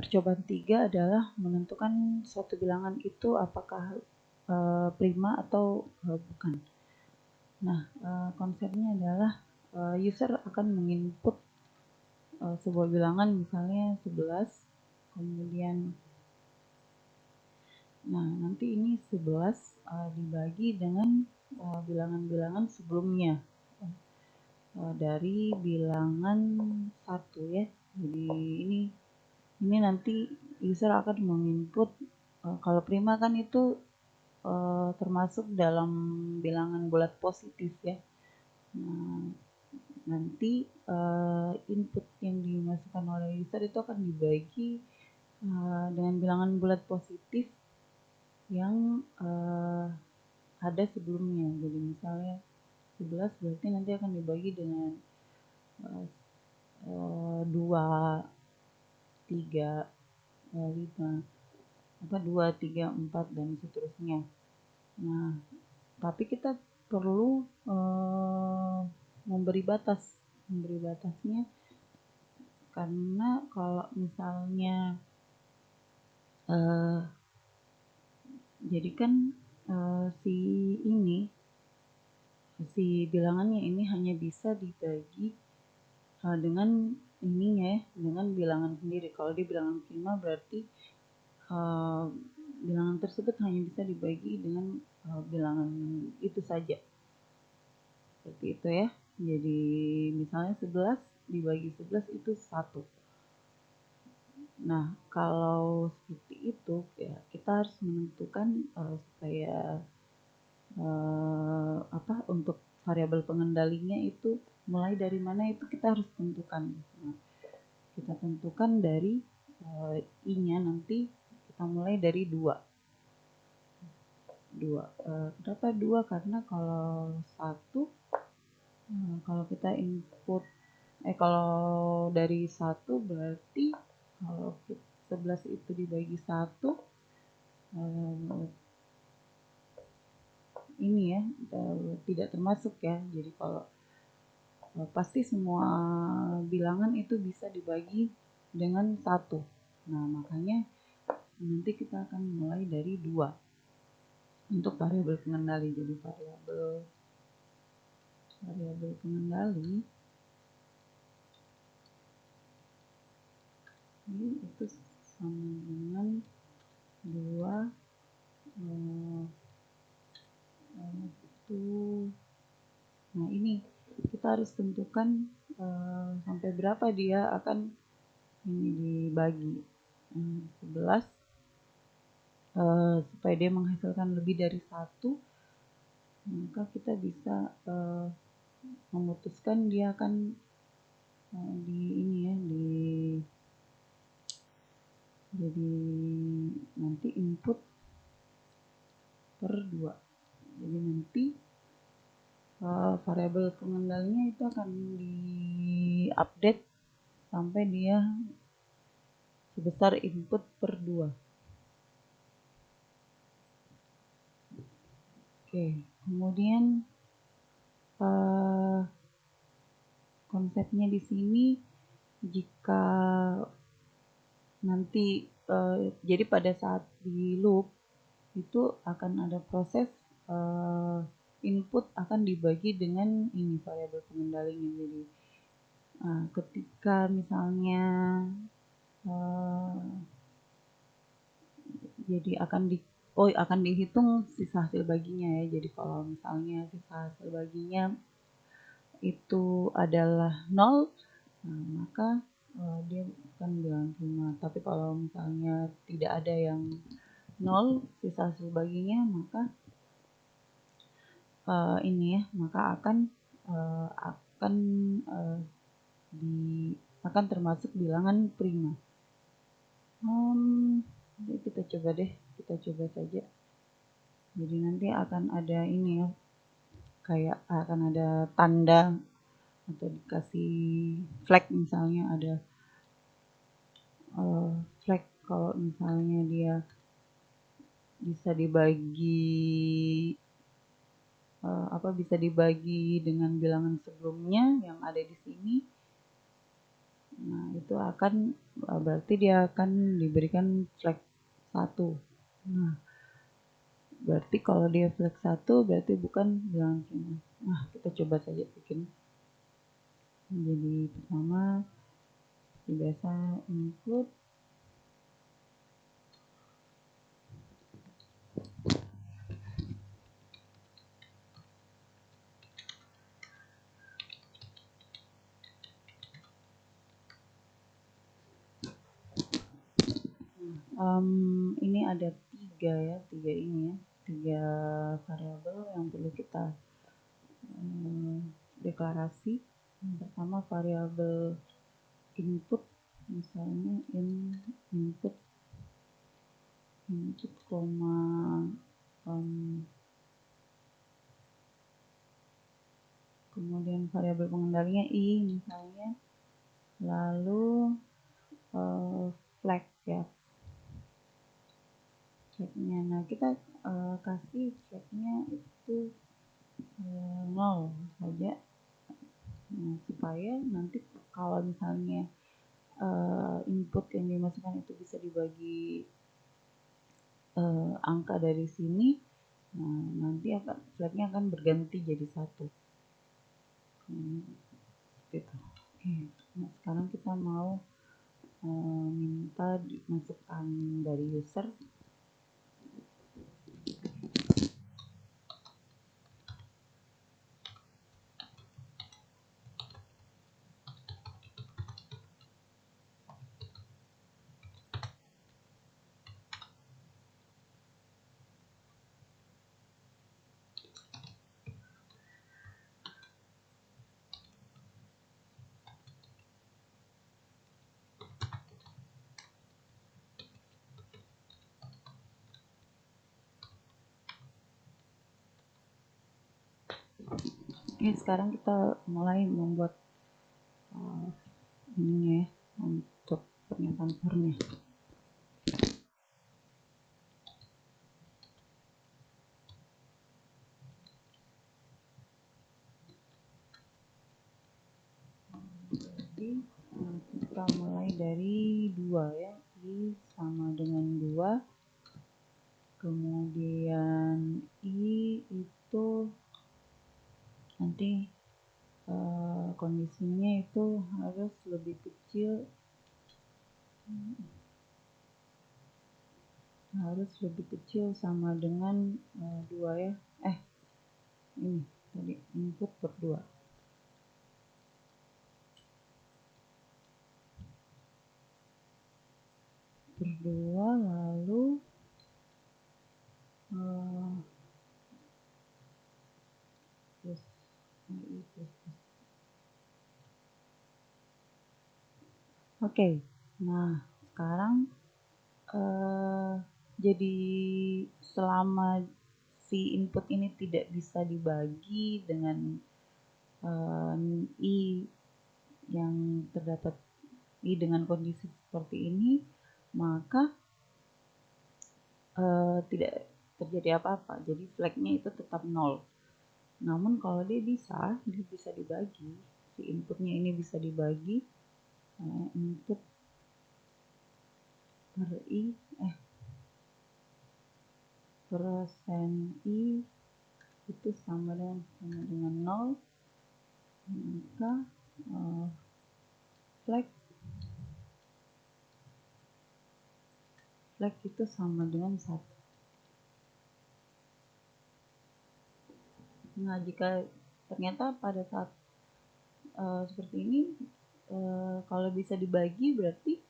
percobaan 3 adalah menentukan suatu bilangan itu apakah prima atau bukan. Nah, konsepnya adalah user akan menginput sebuah bilangan, misalnya 11, kemudian nanti ini 11 dibagi dengan bilangan-bilangan sebelumnya dari bilangan 1 ya. Jadi ini nanti user akan menginput kalau prima kan itu termasuk dalam bilangan bulat positif ya. Nah, nanti input yang dimasukkan oleh user itu akan dibagi dengan bilangan bulat positif yang ada sebelumnya. Jadi misalnya 11 berarti nanti akan dibagi dengan 2, 3, 5, 2, 3, 4 dan seterusnya. Nah, tapi kita perlu memberi batasnya, karena kalau misalnya jadi kan si bilangannya ini hanya bisa dibagi dengan ininya ya, dengan bilangan sendiri. Kalau di bilangan prima berarti bilangan tersebut hanya bisa dibagi dengan bilangan itu saja. Seperti itu ya. Jadi misalnya 11 dibagi 11 itu 1. Nah, kalau seperti itu ya kita harus menentukan supaya untuk variabel pengendalinya itu mulai dari mana itu kita harus tentukan. Nah, kita tentukan dari i-nya nanti kita mulai dari 2. Kenapa 2? Karena kalau 1 kalau kita input kalau dari 1 berarti kalau 11 itu dibagi 1 ini ya tidak termasuk ya. Jadi kalau pasti semua bilangan itu bisa dibagi dengan 1. Nah, makanya nanti kita akan mulai dari 2 untuk variabel pengendali. Jadi variabel pengendali ini itu sama dengan 2 nah ini kita harus tentukan sampai berapa dia akan ini dibagi 11 supaya dia menghasilkan lebih dari 1, maka kita bisa memutuskan dia akan jadi nanti input per 2. Jadi nanti variabel pengendalinya itu akan di-update sampai dia sebesar input per 2. Oke, kemudian konsepnya di sini jika nanti jadi pada saat di loop itu akan ada proses input akan dibagi dengan ini variabel pengendalinya. Jadi ketika misalnya jadi akan dihitung sisa hasil baginya ya. Jadi kalau misalnya sisa hasil baginya itu adalah 0, maka dia akan bilang prima. Tapi kalau misalnya tidak ada yang 0 sisa hasil baginya, maka akan termasuk bilangan prima. Kita coba saja. Jadi nanti akan ada ini ya, kayak akan ada tanda atau dikasih flag, misalnya ada flag kalau misalnya dia bisa dibagi dengan bilangan sebelumnya yang ada di sini. Nah, itu akan berarti dia akan diberikan flag 1. Nah, berarti kalau dia flag 1 berarti bukan bilangan prima. Nah, kita coba saja bikin. Jadi pertama biasa input ini ada tiga ini ya, tiga variabel yang perlu kita deklarasi. Yang pertama variabel input, misalnya input koma kemudian variabel pengendalinya i misalnya, lalu flag ya, flagnya. Nah, kita kasih flagnya itu 0 saja. Nah, supaya nanti kalau misalnya input yang dimasukkan itu bisa dibagi angka dari sini, nah nanti flagnya akan berganti jadi 1. Gitu. Oke. Nah, sekarang kita mau minta dimasukkan dari user. Oke, sekarang kita mulai membuat ini ya, untuk pernyataan for-nya. Jadi kita mulai dari 2 ya, i sama dengan 2, kemudian i itu nanti kondisinya itu harus lebih kecil sama dengan 2 ya, ini tadi input per 2 lalu plus i plus. Oke, nah sekarang jadi selama si input ini tidak bisa dibagi dengan i yang terdapat i dengan kondisi seperti ini, maka tidak terjadi apa-apa. Jadi flagnya itu tetap 0. Namun kalau dia bisa dibagi, si inputnya ini bisa dibagi, input per i persen i itu sama dengan 0, maka flag itu sama dengan 1. Nah, jika ternyata pada saat seperti ini kalau bisa dibagi berarti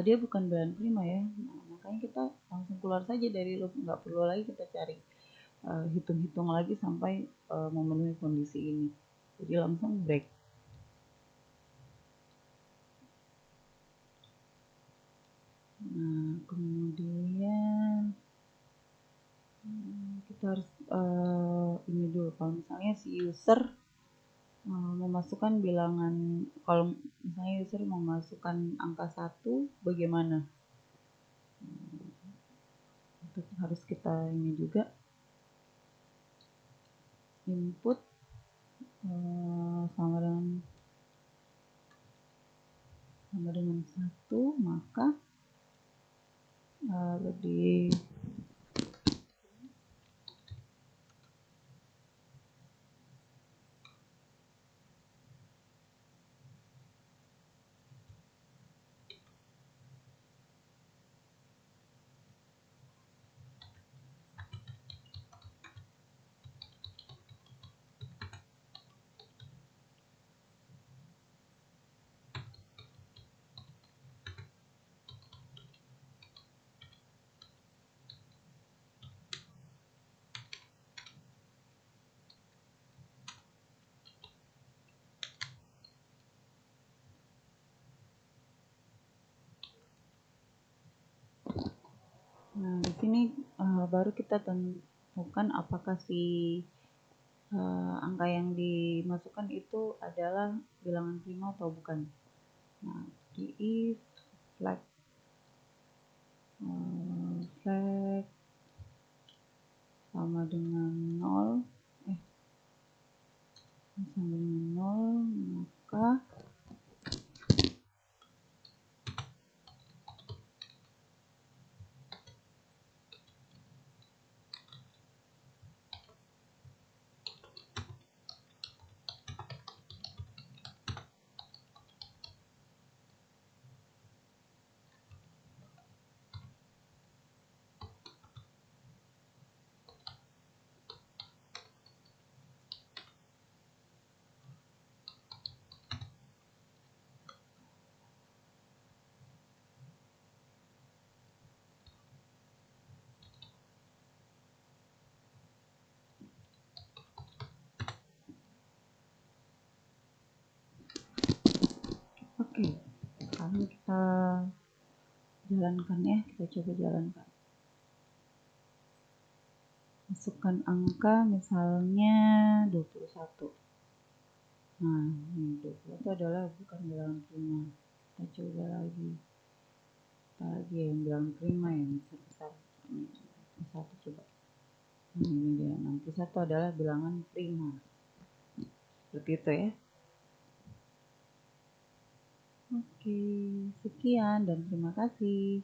dia bukan bilangan prima ya. Nah, makanya kita langsung keluar saja dari loop, nggak perlu lagi kita cari hitung-hitung lagi sampai memenuhi kondisi ini. Jadi langsung break. Nah, kemudian kita harus ini dulu, kalau misalnya si user memasukkan bilangan, kalau misalnya user memasukkan angka 1, bagaimana? Itu harus kita ini juga, input sama dengan sama dengan 1, maka lebih Nah, di sini baru kita tentukan apakah si angka yang dimasukkan itu adalah bilangan prima atau bukan. Nah, if flag sama dengan 0, maka oke. Sekarang kita jalankan ya, kita coba jalankan. Masukkan angka misalnya 21. Nah, ini 21 adalah bukan bilangan prima. Kita coba lagi. Yang bilangan prima yang besar-besar. Ini 1 coba. Nah, ini dia. 61 adalah bilangan prima. Seperti itu ya. Oke, sekian dan terima kasih.